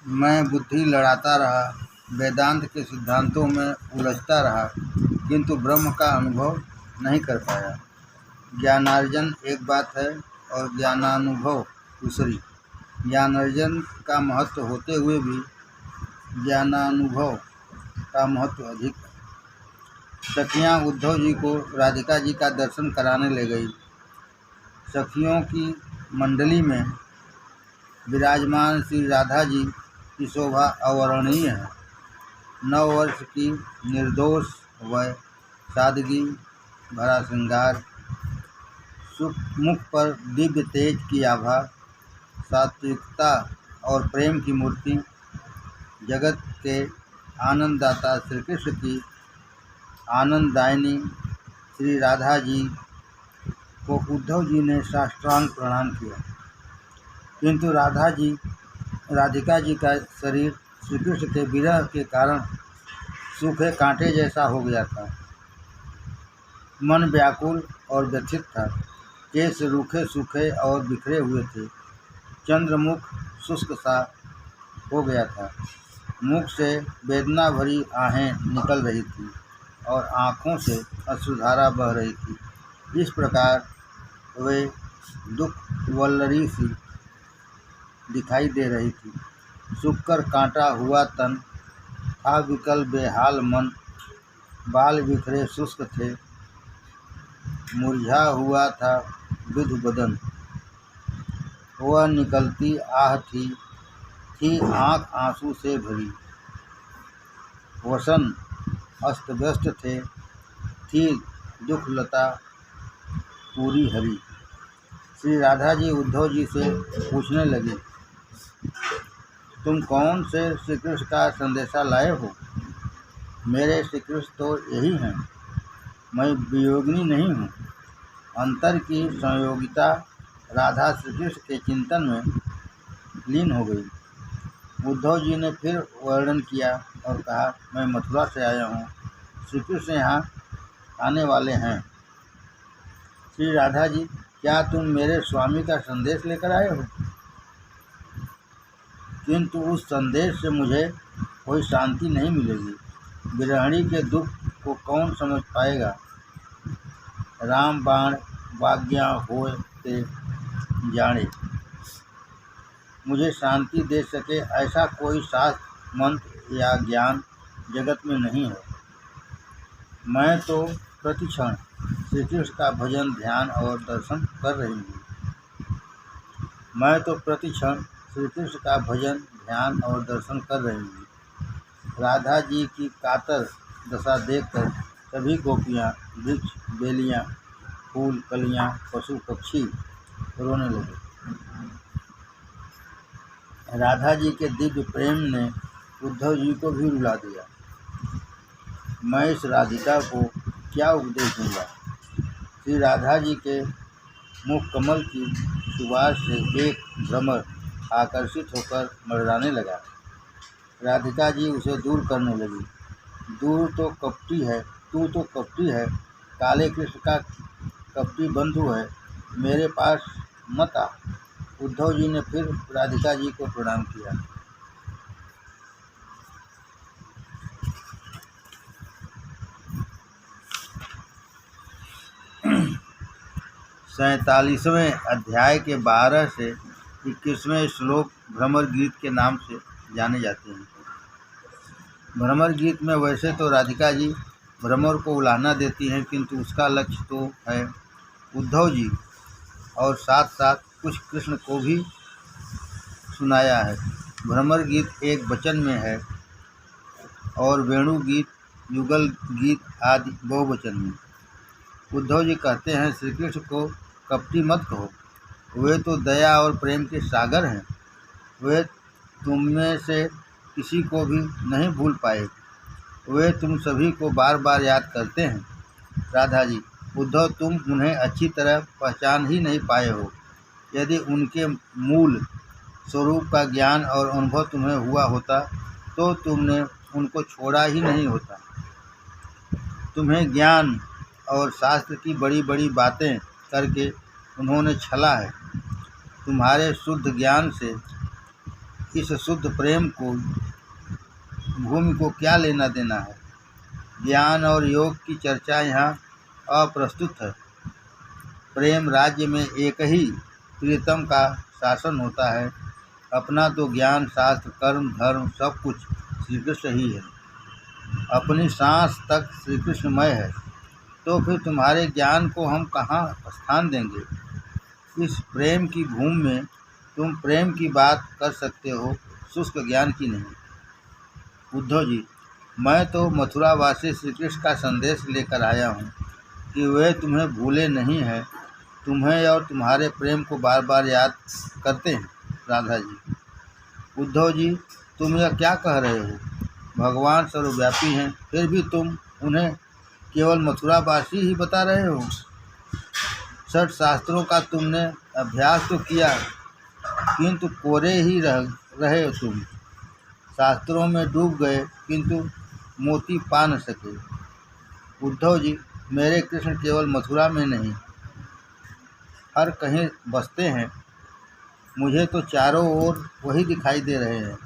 मैं बुद्धि लड़ाता रहा, वेदांत के सिद्धांतों में उलझता रहा, किंतु ब्रह्म का अनुभव नहीं कर पाया। ज्ञानार्जन एक बात है और ज्ञानानुभव दूसरी। ज्ञानार्जन का महत्व होते हुए भी ज्ञानानुभव का महत्व अधिक है। सखियाँ उद्धव जी को राधिका जी का दर्शन कराने ले गई। सखियों की मंडली में विराजमान श्री राधा जी की शोभा अवर्णनीय है। 9 वर्ष की निर्दोष वय, सादगी भरा श्रृंगार, मुख पर दिव्य तेज की आभा, सात्विकता और प्रेम की मूर्ति, जगत के आनंददाता श्री कृष्ण की आनंददायिनी श्री राधा जी को उद्धव जी ने साष्टांग प्रणाम किया। किंतु राधिका जी का शरीर श्री कृष्ण के विरह के कारण सूखे कांटे जैसा हो गया था। मन व्याकुल और व्यथित था। केश रूखे सूखे और बिखरे हुए थे। चंद्रमुख शुष्क सा हो गया था। मुख से वेदना भरी आहें निकल रही थी और आँखों से अश्रुधारा बह रही थी। इस प्रकार वे दुख वल्लरी सी दिखाई दे रही थी। सूखकर कांटा हुआ तन था, विकल बेहाल मन, बाल बिखरे शुष्क थे, मुरझा हुआ था विधु बदन। वह निकलती आह थी आँख आंसू से भरी। वसन अस्त व्यस्त थे, थी दुख लता पूरी हरी। श्री राधा जी उद्धव जी से पूछने लगी, तुम कौन से श्री कृष्ण का संदेशा लाए हो? मेरे श्री कृष्ण तो यही हैं, मैं वियोगिनी नहीं हूँ। अंतर की संयोगिता राधा श्री कृष्ण के चिंतन में लीन हो गई। उद्धव जी ने फिर वर्णन किया और कहा, मैं मथुरा से आया हूँ, श्री कृष्ण यहाँ आने वाले हैं। श्री राधा जी, क्या तुम मेरे स्वामी का संदेश लेकर आए हो? किंतु उस संदेश से मुझे कोई शांति नहीं मिलेगी। विरहिणी के दुख को कौन समझ पाएगा? राम बाण वाज्ञा होए ते जाने। मुझे शांति दे सके ऐसा कोई शास्त्र मंत्र या ज्ञान जगत में नहीं है। मैं तो प्रतिक्षण श्री कृष्ण का भजन ध्यान और दर्शन कर रही हूँ। राधा जी की कातर दशा देखकर सभी गोपियाँ, वृक्ष, बेलियाँ, फूल, कलियाँ, पशु पक्षी रोने लगे। राधा जी के दिव्य प्रेम ने उद्धव जी को भी रुला दिया। मैं इस राधिका को क्या उपदेश दूंगा? श्री राधा जी के मुख कमल की सुवास से एक भ्रमर आकर्षित होकर मर्राने लगा। राधिका जी उसे दूर करने लगी। तू तो कपटी है, काले कृष्ण का कपटी बंधु है, मेरे पास मत आ। उद्धव जी ने फिर राधिका जी को प्रणाम किया। 47वें अध्याय के 12 से 21वें श्लोक भ्रमर गीत के नाम से जाने जाते हैं। भ्रमर गीत में वैसे तो राधिका जी भ्रमर को उलाहना देती हैं, किंतु उसका लक्ष्य तो है उद्धव जी और साथ साथ कुछ कृष्ण को भी सुनाया है। भ्रमर गीत एक वचन में है और वेणु गीत, युगल गीत आदि बहुवचन में। उद्धव जी कहते हैं, श्री कृष्ण को कपटी मत कहो, वे तो दया और प्रेम के सागर हैं। वे तुम में से किसी को भी नहीं भूल पाए। वे तुम सभी को बार बार याद करते हैं। राधा जी, उद्धव तुम उन्हें अच्छी तरह पहचान ही नहीं पाए हो। यदि उनके मूल स्वरूप का ज्ञान और अनुभव तुम्हें हुआ होता तो तुमने उनको छोड़ा ही नहीं होता। तुम्हें ज्ञान और शास्त्र की बड़ी बड़ी बातें करके उन्होंने छला है। तुम्हारे शुद्ध ज्ञान से इस शुद्ध प्रेम को भूमि को क्या लेना देना है। ज्ञान और योग की चर्चा यहाँ अप्रस्तुत है। प्रेम राज्य में एक ही प्रियतम का शासन होता है। अपना तो ज्ञान शास्त्र कर्म धर्म सब कुछ श्री कृष्ण ही है। अपनी सांस तक श्री कृष्णमय है। तो फिर तुम्हारे ज्ञान को हम कहाँ स्थान देंगे। इस प्रेम की भूमि में तुम प्रेम की बात कर सकते हो, शुष्क ज्ञान की नहीं। उद्धव जी, मैं तो मथुरावासी श्री कृष्ण का संदेश लेकर आया हूँ कि वे तुम्हें भूले नहीं हैं, तुम्हें और तुम्हारे प्रेम को बार बार याद करते हैं। राधा जी, उद्धव जी, तुम यह क्या कह रहे हो। भगवान सर्वव्यापी हैं, फिर भी तुम उन्हें केवल मथुरावासी ही बता रहे हो। 6 शास्त्रों का तुमने अभ्यास तो किया, किंतु कोरे ही रहे हो तुम। शास्त्रों में डूब गए किंतु मोती पा न सके। उद्धव जी, मेरे कृष्ण केवल मथुरा में नहीं, हर कहीं बसते हैं। मुझे तो चारों ओर वही दिखाई दे रहे हैं।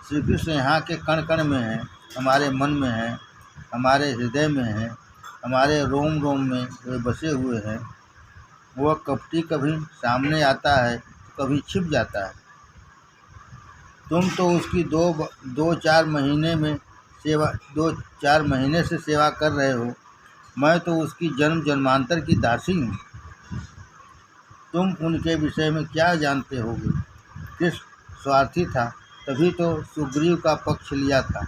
श्री कृष्ण यहाँ के कण कण में हैं, हमारे मन में हैं, हमारे हृदय में हैं, हमारे रोम रोम में वे बसे हुए हैं। वह कपटी कभी सामने आता है, कभी छिप जाता है। तुम तो उसकी 2-4 महीने से सेवा कर रहे हो। मैं तो उसकी जन्म जन्मांतर की दासी हूँ। तुम उनके विषय में क्या जानते होगे। कृष्ण स्वार्थी था, तभी तो सुग्रीव का पक्ष लिया था।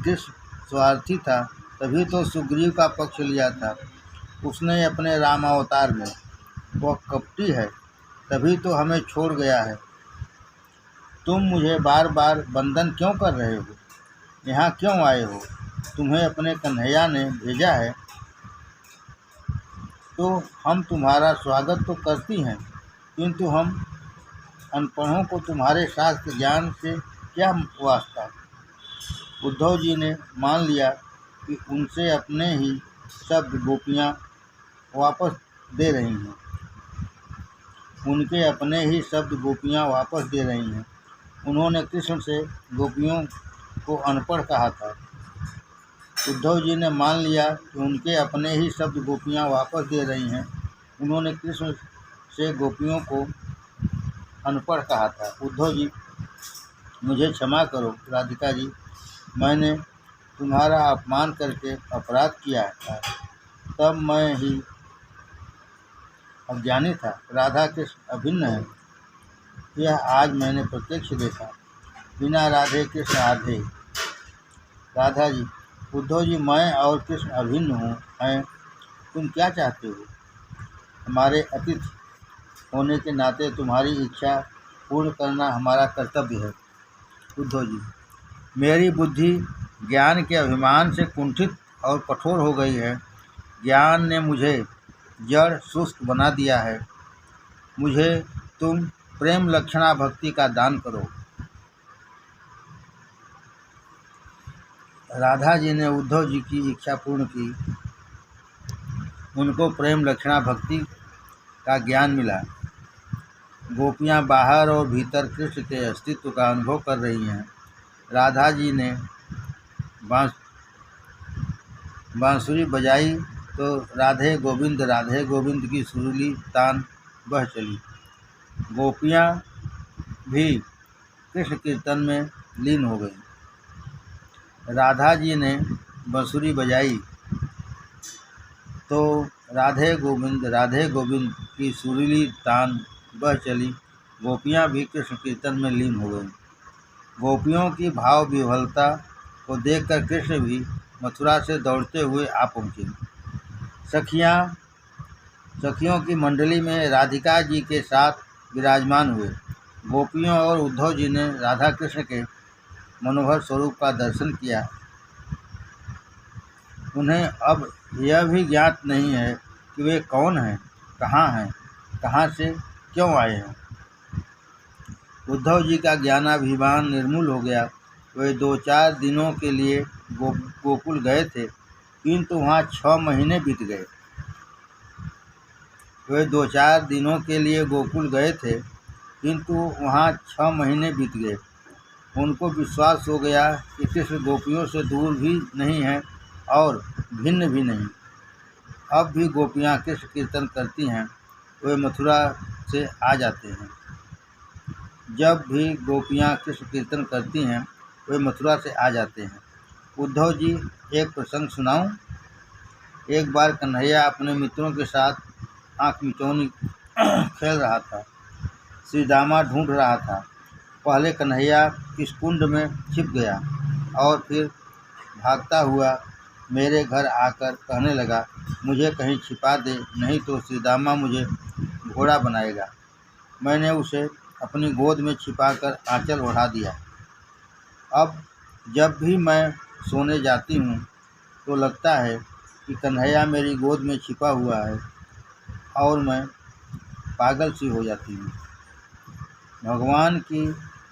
कृष्ण स्वार्थी था, तभी तो सुग्रीव का पक्ष लिया था उसने अपने रामावतार में। वह कपटी है, तभी तो हमें छोड़ गया है। तुम मुझे बार बार बंधन क्यों कर रहे हो। यहाँ क्यों आए हो। तुम्हें अपने कन्हैया ने भेजा है, तो हम तुम्हारा स्वागत तो करती हैं, किंतु हम अनपढ़ों को तुम्हारे शास्त्र ज्ञान से क्या वास्ता। उद्धव जी ने मान लिया कि उनसे अपने ही शब्द गोपियाँ वापस दे रही हैं। उनके अपने ही शब्द गोपियाँ वापस दे रही हैं। उन्होंने कृष्ण से गोपियों को अनपढ़ कहा था। उद्धव जी ने मान लिया कि उनके अपने ही शब्द गोपियाँ वापस दे रही हैं। उन्होंने कृष्ण से गोपियों को अनपढ़ कहा था। उद्धव जी, मुझे क्षमा करो राधिका जी, मैंने तुम्हारा अपमान करके अपराध किया था। तब मैं ही अज्ञानी था। राधा कृष्ण अभिन्न है, यह आज मैंने प्रत्यक्ष देखा। बिना राधे कृष्ण आधे। राधा जी, उद्धव जी, मैं और कृष्ण अभिन्न हैं। तुम क्या चाहते हो। हमारे अतिथि होने के नाते तुम्हारी इच्छा पूर्ण करना हमारा कर्तव्य है। उद्धव जी, मेरी बुद्धि ज्ञान के अभिमान से कुंठित और कठोर हो गई है। ज्ञान ने मुझे जड़ शुष्क बना दिया है। मुझे तुम प्रेम लक्षणा भक्ति का दान करो। राधा जी ने उद्धव जी की इच्छा पूर्ण की। उनको प्रेम लक्षणा भक्ति का ज्ञान मिला। गोपियाँ बाहर और भीतर कृष्ण के अस्तित्व का अनुभव कर रही हैं। राधा जी ने बांसुरी बजाई तो राधे गोविंद की सुरीली तान बह चली। गोपियाँ भी कृष्ण कीर्तन में लीन हो गईं। राधा जी ने बांसुरी बजाई तो राधे गोविंद की सुरीली तान बह चली। गोपियाँ भी कृष्ण कीर्तन में लीन हो गईं। गोपियों की भाव विह्वलता को देखकर कृष्ण भी मथुरा से दौड़ते हुए आ पहुँचे। सखियों की मंडली में राधिका जी के साथ विराजमान हुए। गोपियों और उद्धव जी ने राधा कृष्ण के मनोहर स्वरूप का दर्शन किया। उन्हें अब यह भी ज्ञात नहीं है कि वे कौन हैं, कहाँ से क्यों आए हैं। उद्धव जी का ज्ञानाभिमान निर्मूल हो गया। वे 2-4 दिनों के लिए गोकुल गए थे, किंतु वहाँ 6 महीने बीत गए। वे 2-4 दिनों के लिए गोकुल गए थे, किंतु वहाँ 6 महीने बीत गए। उनको विश्वास हो गया कि कृष्ण गोपियों से दूर भी नहीं है और भिन्न भी नहीं। अब भी गोपियाँ कृष्ण कीर्तन करती हैं, वे मथुरा से आ जाते हैं। जब भी गोपियाँ कृष्ण कीर्तन करती हैं, वे मथुरा से आ जाते हैं। उद्धव जी, एक प्रसंग सुनाऊं? एक बार कन्हैया अपने मित्रों के साथ आँख मिचौनी खेल रहा था। श्री दामा ढूंढ रहा था। पहले कन्हैया इस कुंड में छिप गया और फिर भागता हुआ मेरे घर आकर कहने लगा, मुझे कहीं छिपा दे, नहीं तो श्री दामा मुझे घोड़ा बनाएगा। मैंने उसे अपनी गोद में छिपाकर आंचल ओढ़ा दिया। अब जब भी मैं सोने जाती हूँ तो लगता है कि कन्हैया मेरी गोद में छिपा हुआ है और मैं पागल सी हो जाती हूँ। भगवान की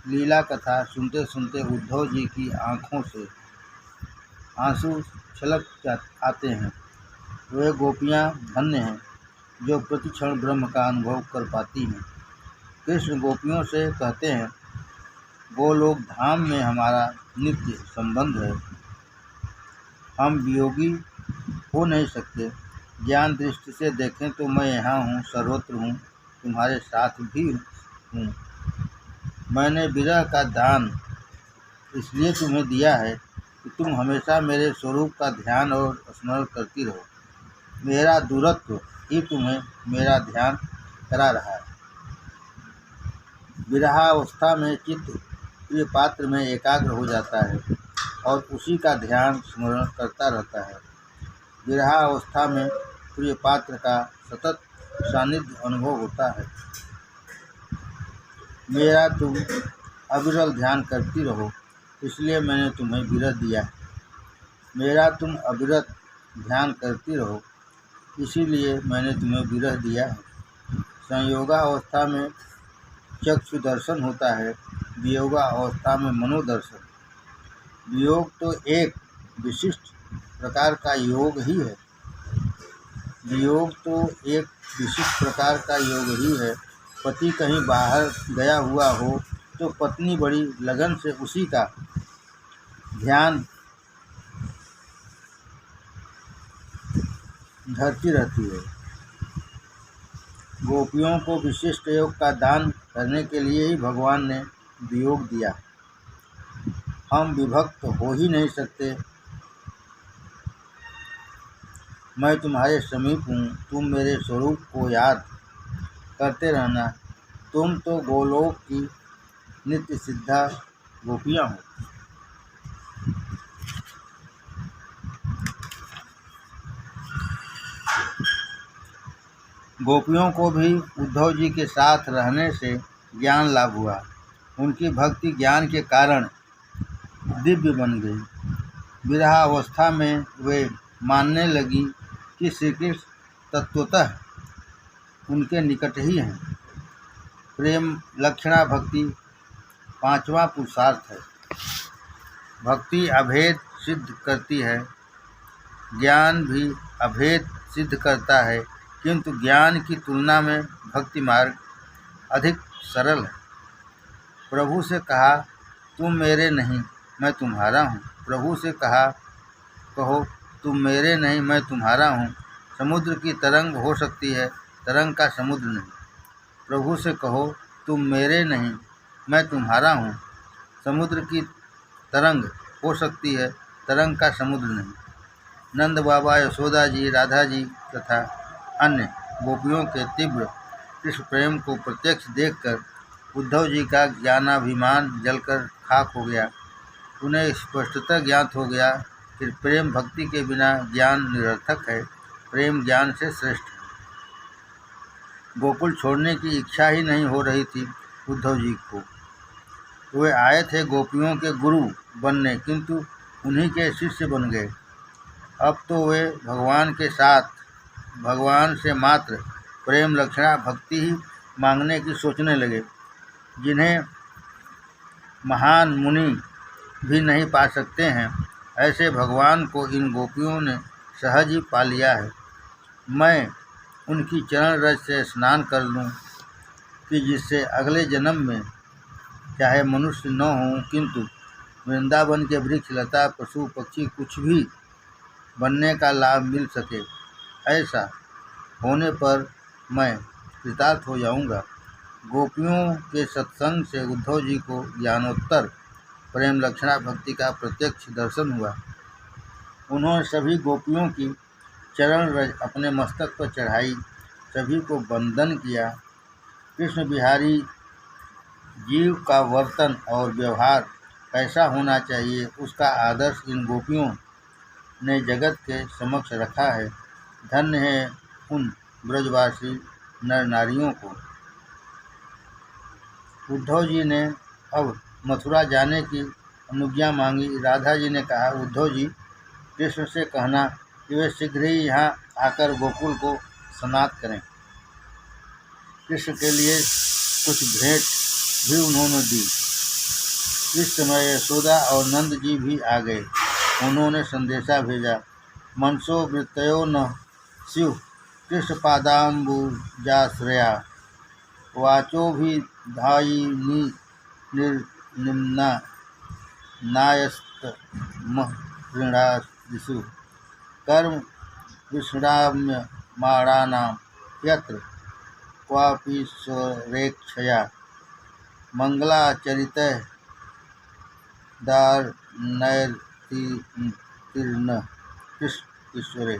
लीला कथा सुनते सुनते उद्धव जी की आँखों से आंसू छलक आते हैं। वे गोपियाँ धन्य हैं जो प्रतिक्षण ब्रह्म का अनुभव कर पाती हैं। कृष्ण गोपियों से कहते हैं, गोलोक धाम में हमारा नित्य संबंध है। हम वियोगी हो नहीं सकते। ज्ञान दृष्टि से देखें तो मैं यहाँ हूँ, सर्वत्र हूँ, तुम्हारे साथ भी हूँ। मैंने विरह का दान इसलिए तुम्हें दिया है कि तुम हमेशा मेरे स्वरूप का ध्यान और स्मरण करती रहो। मेरा दूरत्व ही तुम्हें मेरा ध्यान करा रहा है। विरहावस्था में चित्त प्रिय पात्र में एकाग्र हो जाता है और उसी का ध्यान स्मरण करता रहता है। विरहावस्था में प्रिय पात्र का सतत सानिध्य अनुभव होता है। मेरा तुम अविरल ध्यान करती रहो, इसलिए मैंने तुम्हें विरह दिया है। मेरा तुम अविरत ध्यान करती रहो, इसीलिए मैंने तुम्हें विरह दिया है। संयोगावस्था में चक्षु दर्शन होता है, वियोगावस्था में मनोदर्शन। वियोग तो एक विशिष्ट प्रकार का योग ही है। वियोग तो एक विशिष्ट प्रकार का योग ही है। पति कहीं बाहर गया हुआ हो तो पत्नी बड़ी लगन से उसी का ध्यान धरती रहती है। गोपियों को विशिष्ट योग का दान करने के लिए ही भगवान ने वियोग दिया। हम विभक्त हो ही नहीं सकते। मैं तुम्हारे समीप हूँ, तुम मेरे स्वरूप को याद करते रहना। तुम तो गोलोक की नित्य सिद्धा गोपियाँ हो। गोपियों को भी उद्धव जी के साथ रहने से ज्ञान लाभ हुआ। उनकी भक्ति ज्ञान के कारण दिव्य बन गई। विरहावस्था में वे मानने लगी कि श्री कृष्ण तत्वतः उनके निकट ही हैं। प्रेम लक्षणा भक्ति 5वां पुरुषार्थ है। भक्ति अभेद सिद्ध करती है, ज्ञान भी अभेद सिद्ध करता है, किंतु ज्ञान की तुलना में भक्ति मार्ग अधिक सरल है। प्रभु से कहा, तुम मेरे नहीं मैं तुम्हारा हूँ। प्रभु से कहो, तुम मेरे नहीं मैं तुम्हारा हूँ। समुद्र की तरंग हो सकती है, तरंग का समुद्र नहीं। प्रभु से कहो, तुम मेरे नहीं मैं तुम्हारा हूँ। समुद्र की तरंग हो सकती है, तरंग का समुद्र नहीं। नंद बाबा, यशोदा जी, राधा जी तथा अन्य गोपियों के तीव्र कृष्ण प्रेम को प्रत्यक्ष देखकर उद्धव जी का ज्ञानाभिमान जलकर खाक हो गया। उन्हें स्पष्टतः ज्ञात हो गया कि प्रेम भक्ति के बिना ज्ञान निरर्थक है, प्रेम ज्ञान से श्रेष्ठ है। गोकुल छोड़ने की इच्छा ही नहीं हो रही थी उद्धव जी को। वे आए थे गोपियों के गुरु बनने, किंतु उन्हीं के शिष्य बन गए। अब तो वे भगवान के साथ भगवान से मात्र प्रेम लक्षणा भक्ति ही मांगने की सोचने लगे, जिन्हें महान मुनि भी नहीं पा सकते हैं। ऐसे भगवान को इन गोपियों ने सहज ही पा लिया है। मैं उनकी चरण रज से स्नान कर लूं कि जिससे अगले जन्म में चाहे मनुष्य न हों किंतु वृंदावन के वृक्ष लता पशु पक्षी कुछ भी बनने का लाभ मिल सके। ऐसा होने पर मैं कृतार्थ हो जाऊंगा। गोपियों के सत्संग से उद्धव जी को ज्ञानोत्तर प्रेम लक्षणा भक्ति का प्रत्यक्ष दर्शन हुआ। उन्होंने सभी गोपियों की चरण रज अपने मस्तक पर चढ़ाई, सभी को वंदन किया। कृष्ण बिहारी जीव का वर्तन और व्यवहार कैसा होना चाहिए, उसका आदर्श इन गोपियों ने जगत के समक्ष रखा है। धन्य है उन ब्रजवासी नर नारियों को। उद्धव जी ने अब मथुरा जाने की अनुज्ञा मांगी। राधा जी ने कहा, उद्धव जी कृष्ण से कहना कि वे शीघ्र ही यहाँ आकर गोकुल को समाप्त करें। कृष्ण के लिए कुछ भेंट भी उन्होंने दी। इस समय यशोदा और नंद जी भी आ गए। उन्होंने संदेशा भेजा, मनसो वृत्तयो न स्युः कृष्ण पादाम्बुजाश्रया वाचो भी धायी निर्निम्ना नायस्तमहृणादिषु कर्म विश्राम्यमाणानां यत्र क्वापीश्वरेच्छया मंगलाचरितैः दारनैर्तीर्न कृष्ण ईश्वरे।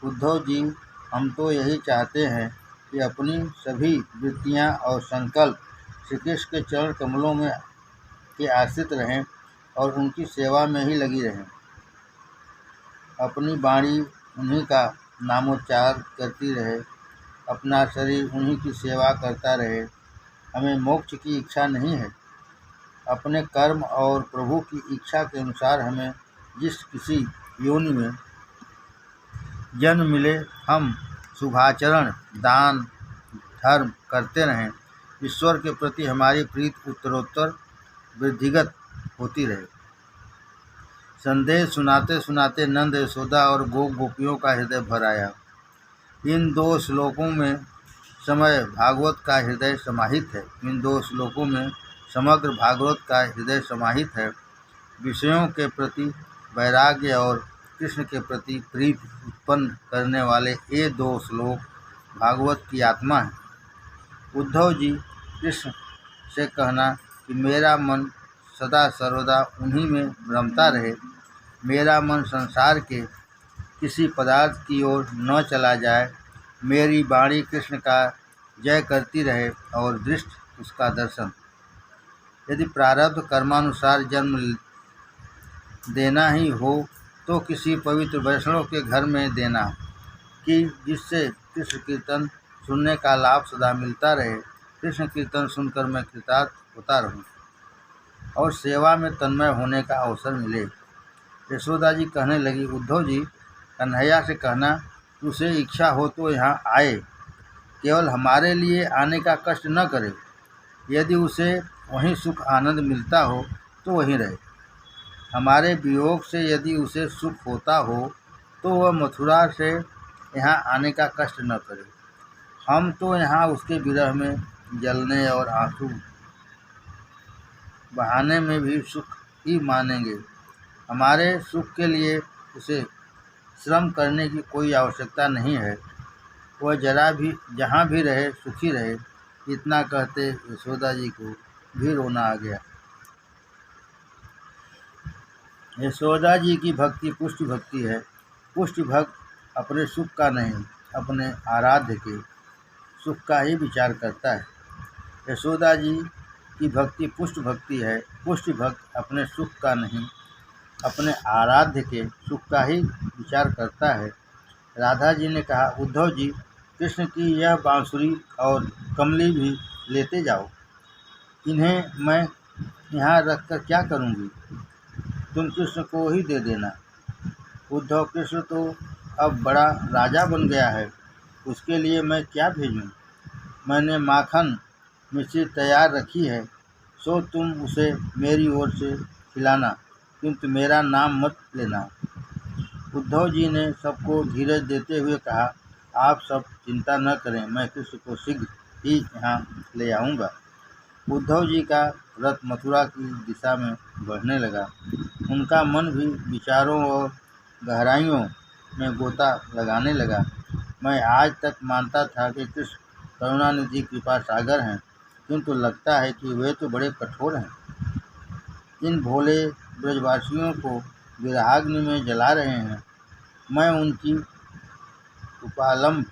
उद्धव जी, हम तो यही चाहते हैं कि अपनी सभी वृत्तियाँ और संकल्प श्री कृष्ण के चरण कमलों में के आश्रित रहें और उनकी सेवा में ही लगी रहें। अपनी वाणी उन्हीं का नामोच्चार करती रहे, अपना शरीर उन्हीं की सेवा करता रहे। हमें मोक्ष की इच्छा नहीं है। अपने कर्म और प्रभु की इच्छा के अनुसार हमें जिस किसी योनि में जन्म मिले, हम शुभाचरण दान धर्म करते रहें। ईश्वर के प्रति हमारी प्रीति उत्तरोत्तर वृद्धिगत होती रहे। संदेश सुनाते सुनाते नंद यशोदा और गोपियों का हृदय भर आया। इन 2 श्लोकों में समय भागवत का हृदय समाहित है। इन 2 श्लोकों में समग्र भागवत का हृदय समाहित है। विषयों के प्रति वैराग्य और कृष्ण के प्रति प्रीति उत्पन्न करने वाले ये 2 श्लोक भागवत की आत्मा है। उद्धव जी, कृष्ण से कहना कि मेरा मन सदा सर्वदा उन्हीं में रमता रहे, मेरा मन संसार के किसी पदार्थ की ओर न चला जाए, मेरी वाणी कृष्ण का जय करती रहे और दृष्टि उसका दर्शन। यदि प्रारब्ध कर्मानुसार जन्म देना ही हो तो किसी पवित्र वैष्णव के घर में देना, कि जिससे कृष्ण कीर्तन सुनने का लाभ सदा मिलता रहे। कृष्ण कीर्तन सुनकर मैं कृतार्थ होता रहूं और सेवा में तन्मय होने का अवसर मिले। यशोदा जी कहने लगी, उद्धव जी, कन्हैया से कहना उसे इच्छा हो तो यहाँ आए, केवल हमारे लिए आने का कष्ट न करे। यदि उसे वहीं सुख आनंद मिलता हो तो वहीं रहे। हमारे वियोग से यदि उसे सुख होता हो तो वह मथुरा से यहाँ आने का कष्ट न करे। हम तो यहाँ उसके विरह में जलने और आंसू बहाने में भी सुख ही मानेंगे। हमारे सुख के लिए उसे श्रम करने की कोई आवश्यकता नहीं है। वह जरा भी जहाँ भी रहे सुखी रहे। इतना कहते यशोदा जी को भी रोना आ गया। यशोदा जी की भक्ति पुष्ट भक्ति है। पुष्ट भक्त अपने सुख का नहीं, अपने आराध्य के सुख का ही विचार करता है। यशोदा जी की भक्ति पुष्ट भक्ति है। पुष्ट भक्त अपने सुख का नहीं, अपने आराध्य के सुख का ही विचार करता है। राधा जी ने कहा, उद्धव जी, कृष्ण की यह बांसुरी और कमली भी लेते जाओ। इन्हें मैं यहाँ रखकर क्या करूँगी? तुम कृष्ण को ही दे देना। उद्धव, कृष्ण तो अब बड़ा राजा बन गया है, उसके लिए मैं क्या भेजूँ? मैंने माखन मिश्री तैयार रखी है, सो तुम उसे मेरी ओर से खिलाना, किंतु मेरा नाम मत लेना। उद्धव जी ने सबको धीरज देते हुए कहा, आप सब चिंता न करें, मैं कृष्ण को शीघ्र ही यहाँ ले आऊँगा। उद्धव जी का रथ मथुरा की दिशा में बढ़ने लगा। उनका मन भी विचारों और गहराइयों में गोता लगाने लगा। मैं आज तक मानता था कि कृष्ण करुणानिधि कृपा सागर हैं, किंतु लगता है कि वे तो बड़े कठोर हैं। इन भोले ब्रजवासियों को विरहाग्नि में जला रहे हैं। मैं उनकी उपालंब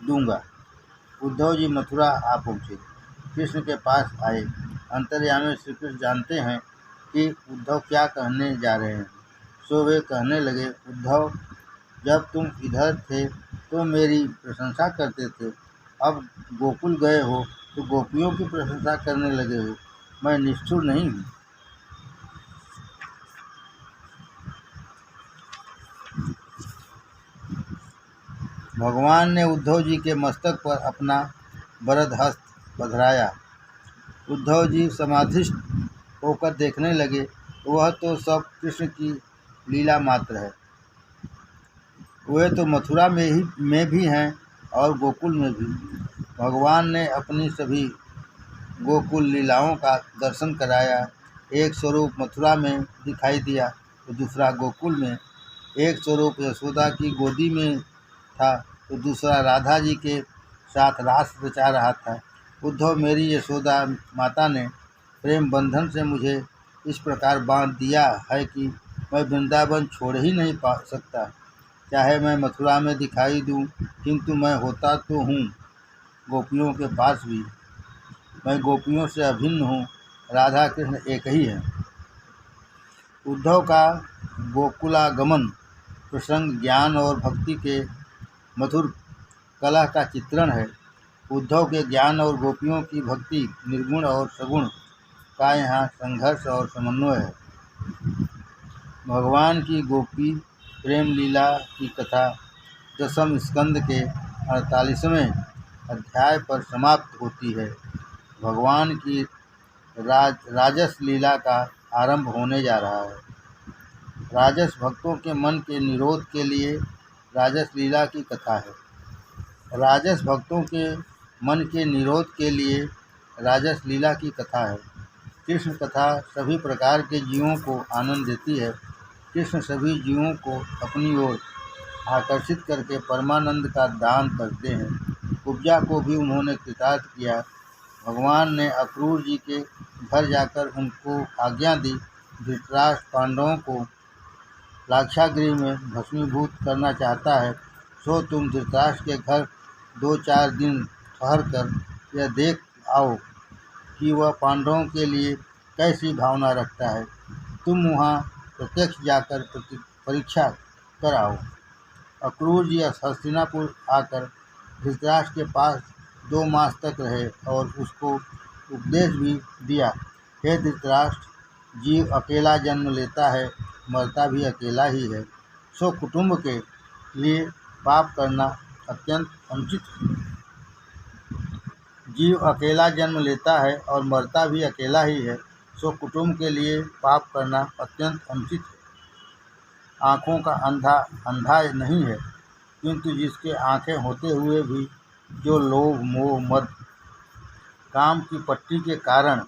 दूंगा। उद्धव जी मथुरा आ पहुँचे, कृष्ण के पास आए। अंतर्यामी श्री कृष्ण जानते हैं कि उद्धव क्या कहने जा रहे हैं, सो वे कहने लगे, उद्धव, जब तुम इधर थे तो मेरी प्रशंसा करते थे, अब गोकुल गए हो तो गोपियों की प्रशंसा करने लगे हो। मैं निष्ठुर नहीं हूँ। भगवान ने उद्धव जी के मस्तक पर अपना वरद हस्त पधराया। उद्धव जी समाधिस्थ होकर देखने लगे, वह तो सब कृष्ण की लीला मात्र है। वे तो मथुरा में भी हैं और गोकुल में भी। भगवान ने अपनी सभी गोकुल लीलाओं का दर्शन कराया। एक स्वरूप मथुरा में दिखाई दिया तो दूसरा गोकुल में। एक स्वरूप यशोदा की गोदी में था तो दूसरा राधा जी के साथ रास रचा रहा था। उद्धव, मेरी यशोदा माता ने प्रेम बंधन से मुझे इस प्रकार बांध दिया है कि मैं वृंदावन छोड़ ही नहीं पा सकता। चाहे मैं मथुरा में दिखाई दूं, किंतु मैं होता तो हूँ गोपियों के पास भी। मैं गोपियों से अभिन्न हूँ। राधा कृष्ण एक ही है। उद्धव का गोकुलागमन प्रसंग ज्ञान और भक्ति के मधुर कला का चित्रण है। उद्धव के ज्ञान और गोपियों की भक्ति, निर्गुण और सगुण का यहाँ संघर्ष और समन्वय है। भगवान की गोपी प्रेम लीला की कथा 10वें स्कंद के 48वें अध्याय पर समाप्त होती है। भगवान की राजस लीला का आरंभ होने जा रहा है। राजस भक्तों के मन के निरोध के लिए राजस लीला की कथा है। राजस भक्तों के मन के निरोध के लिए राजस लीला की कथा है। कृष्ण कथा सभी प्रकार के जीवों को आनंद देती है। कृष्ण सभी जीवों को अपनी ओर आकर्षित करके परमानंद का दान करते हैं। कुब्जा को भी उन्होंने कृतार्थ किया। भगवान ने अक्रूर जी के घर जाकर उनको आज्ञा दी, धृतराष्ट्र पांडवों को लाक्षागृह में भस्मीभूत करना चाहता है, सो तुम धृतराष्ट्र के घर 2-4 दिन ठहर कर यह देख आओ कि वह पांडवों के लिए कैसी भावना रखता है। तुम वहाँ प्रत्यक्ष जाकर परीक्षा कर आओ। अक्रूर जी हस्तिनापुर आकर धृतराष्ट्र के पास 2 मास तक रहे और उसको उपदेश भी दिया, हे धृतराष्ट्र, जीव अकेला जन्म लेता है, मरता भी अकेला ही है, सो कुटुंब के लिए पाप करना अत्यंत अनुचित है। जीव अकेला जन्म लेता है और मरता भी अकेला ही है, सो कुटुंब के लिए पाप करना अत्यंत अनुचित है। आँखों का अंधा नहीं है, किंतु जिसके आँखें होते हुए भी जो लोभ मोह मद काम की पट्टी के कारण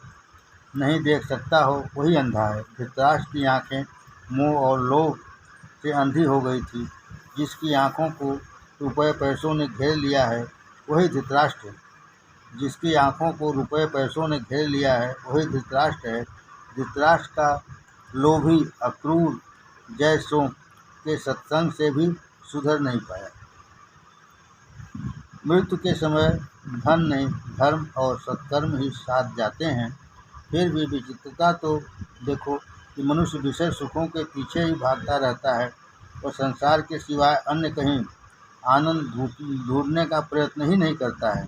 नहीं देख सकता हो, वही अंधा है। धृतराष्ट्र की आँखें मोह और लोभ से अंधी हो गई थी। जिसकी आँखों को रुपये पैसों ने घेर लिया है, वही धृतराष्ट्र है। जिसकी आँखों को रुपये पैसों ने घेर लिया है, वही धृतराष्ट्र है। धृतराष्ट्र का लोभी अक्रूर जयसों के सत्संग से भी सुधर नहीं पाया। मृत्यु के समय धन नहीं, धर्म और सत्कर्म ही साथ जाते हैं। फिर भी विचित्रता तो देखो कि मनुष्य विषय सुखों के पीछे ही भागता रहता है और संसार के सिवाय अन्य कहीं आनंद ढूंढने का प्रयत्न ही नहीं करता है।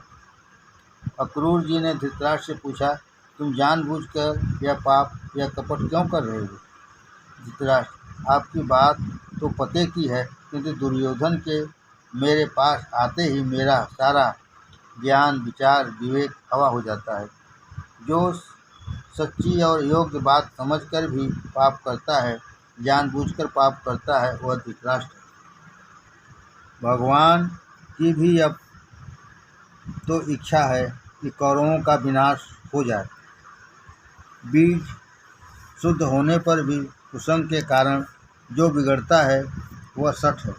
अक्रूर जी ने धृतराष्ट्र से पूछा, तुम जानबूझकर यह पाप या कपट क्यों कर रहे हो? धृतराष्ट्र, आपकी बात तो पते की है, किंतु दुर्योधन के मेरे पास आते ही मेरा सारा ज्ञान विचार विवेक हवा हो जाता है। जो सच्ची और योग्य बात समझकर भी पाप करता है, जानबूझकर पाप करता है, वह धृतराष्ट्र है। भगवान की भी अब तो इच्छा है कि कौरवों का विनाश हो जाए। बीज शुद्ध होने पर भी कुसंग के कारण जो बिगड़ता है वह सठ है।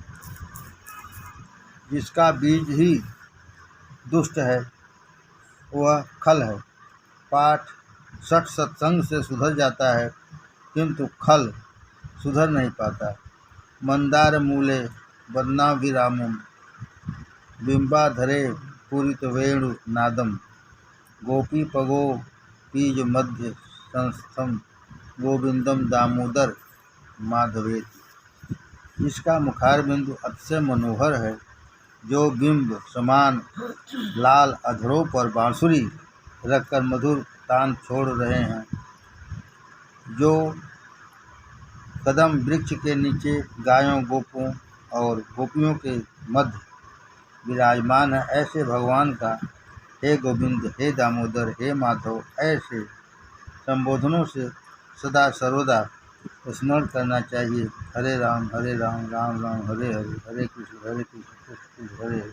जिसका बीज ही दुष्ट है वह खल है। पाठ सठ सत्संग से सुधर जाता है, किंतु खल सुधर नहीं पाता। मंदार मूले बदनाभिरामम बिंबाधरे पूरित वेणु नादम गोपी पगो पीज मध्य संस्थम गोविंदम दामोदर माधवेति। इसका मुखार बिंदु अतिशय मनोहर है, जो बिंब समान लाल अधरों पर बांसुरी रखकर मधुर तान छोड़ रहे हैं। जो कदम वृक्ष के नीचे गायों गोपों और गोपियों के मध्य विराजमान है, ऐसे भगवान का हे गोविंद, हे दामोदर, हे माधव ऐसे संबोधनों से सदा सर्वदा स्मरण करना चाहिए। हरे राम राम राम हरे हरे, हरे कृष्ण कृष्ण कृष्ण हरे हरे।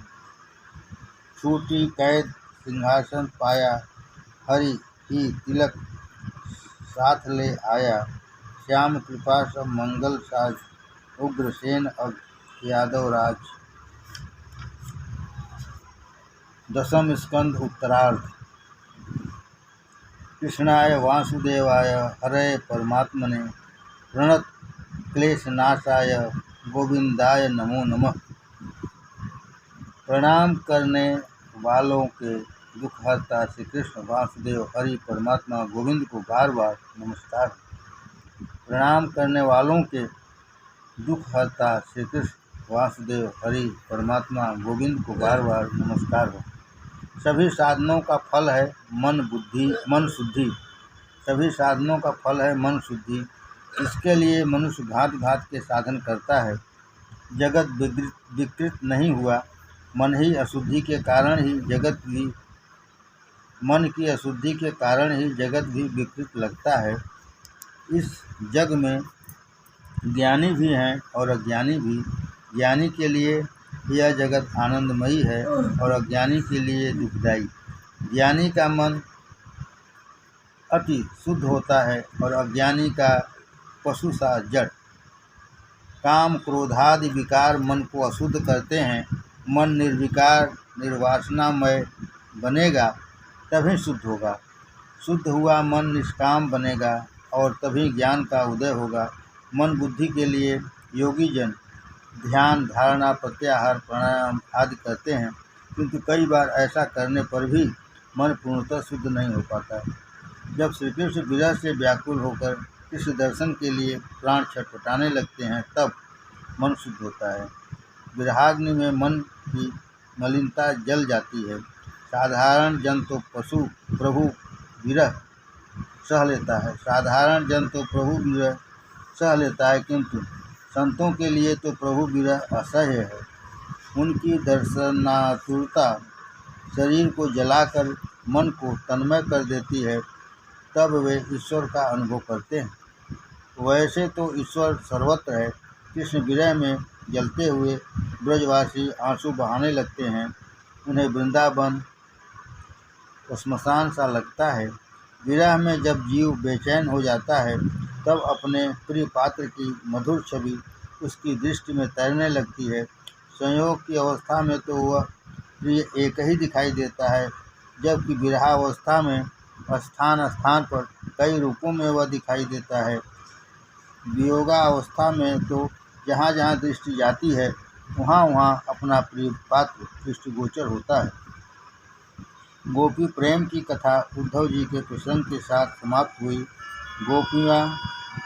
छूटी कैद सिंहासन पाया, हरि ही तिलक साथ ले आया। श्याम कृपा सब मंगल साज, उग्रसेन अब यादव राज। दशम स्कंद उत्तरार्ध। कृष्णाय वासुदेवाय हरे परमात्मने प्रणत क्लेशनाशाय गोविंदाय नमो नमः। प्रणाम करने वालों के दुखहर्ता श्री कृष्ण वासुदेव हरि परमात्मा गोविंद को बार बार नमस्कार। प्रणाम करने वालों के दुखहर्ता श्री कृष्ण वासुदेव हरि परमात्मा गोविंद को बार बार नमस्कार हो। सभी साधनों का फल है मन शुद्धि। सभी साधनों का फल है मन शुद्धि। इसके लिए मनुष्य घात घात के साधन करता है। जगत विकृत नहीं हुआ। मन की अशुद्धि के कारण ही जगत भी विकृत लगता है। इस जग में ज्ञानी भी हैं और अज्ञानी भी। ज्ञानी के लिए यह जगत आनंदमयी है और अज्ञानी के लिए दुखदायी। ज्ञानी का मन अति शुद्ध होता है और अज्ञानी का पशु सा जड़। काम क्रोधादि विकार मन को अशुद्ध करते हैं। मन निर्विकार निर्वासनामय बनेगा तभी शुद्ध होगा। शुद्ध हुआ मन निष्काम बनेगा और तभी ज्ञान का उदय होगा। मन बुद्धि के लिए योगी जन ध्यान धारणा प्रत्याहार प्राणायाम आदि करते हैं, किंतु कई बार ऐसा करने पर भी मन पूर्णतः शुद्ध नहीं हो पाता। जब श्री कृष्ण विरह से व्याकुल होकर कृष्ण दर्शन के लिए प्राण छटपटाने लगते हैं, तब मन शुद्ध होता है। विरहाग्नि में मन की मलिनता जल जाती है। साधारण जन तो प्रभु विरह सह लेता है, किंतु संतों के लिए तो प्रभु विरह असह्य है। उनकी दर्शनातुरता शरीर को जलाकर मन को तन्मय कर देती है, तब वे ईश्वर का अनुभव करते हैं। वैसे तो ईश्वर सर्वत्र है। कृष्ण विरह में जलते हुए ब्रजवासी आंसू बहाने लगते हैं। उन्हें वृंदावन श्मशान सा लगता है। विरह में जब जीव बेचैन हो जाता है, तब अपने प्रिय पात्र की मधुर छवि उसकी दृष्टि में तैरने लगती है। संयोग की अवस्था में तो वह प्रिय एक ही दिखाई देता है, जबकि विरहावस्था में स्थान स्थान पर कई रूपों में वह दिखाई देता है। वियोगावस्था में तो जहाँ जहाँ दृष्टि जाती है, वहाँ वहाँ अपना प्रिय पात्र दृष्टिगोचर होता है। गोपी प्रेम की कथा उद्धव जी के प्रसंग के साथ समाप्त हुई। गोपियाँ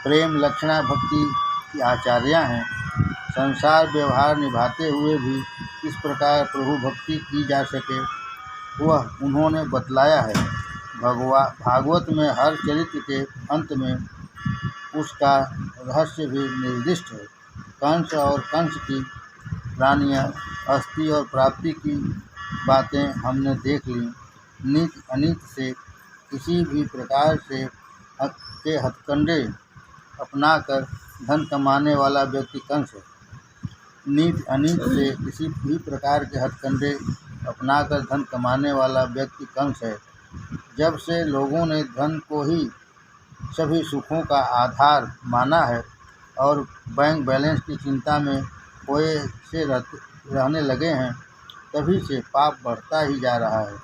प्रेम लक्षणा भक्ति की आचार्या हैं। संसार व्यवहार निभाते हुए भी किस प्रकार प्रभु भक्ति की जा सके, वह उन्होंने बतलाया है। भागवत में हर चरित्र के अंत में उसका रहस्य भी निर्दिष्ट है। कंस और कंस की रानियाँ, अस्थि और प्राप्ति की बातें हमने देख ली। नीति अनीति से किसी भी प्रकार से के हथकंडे अपनाकर धन कमाने वाला व्यक्ति कंस है। नीति अनीति से किसी भी प्रकार के हथकंडे अपनाकर धन कमाने वाला व्यक्ति कंस है। जब से लोगों ने धन को ही सभी सुखों का आधार माना है और बैंक बैलेंस की चिंता में खोए से रहने लगे हैं, तभी से पाप बढ़ता ही जा रहा है।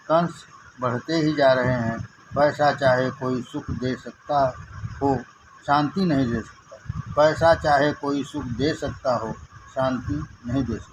कंस बढ़ते ही जा रहे हैं। पैसा चाहे कोई सुख दे सकता हो, शांति नहीं दे सकता। पैसा चाहे कोई सुख दे सकता हो, शांति नहीं दे सकता।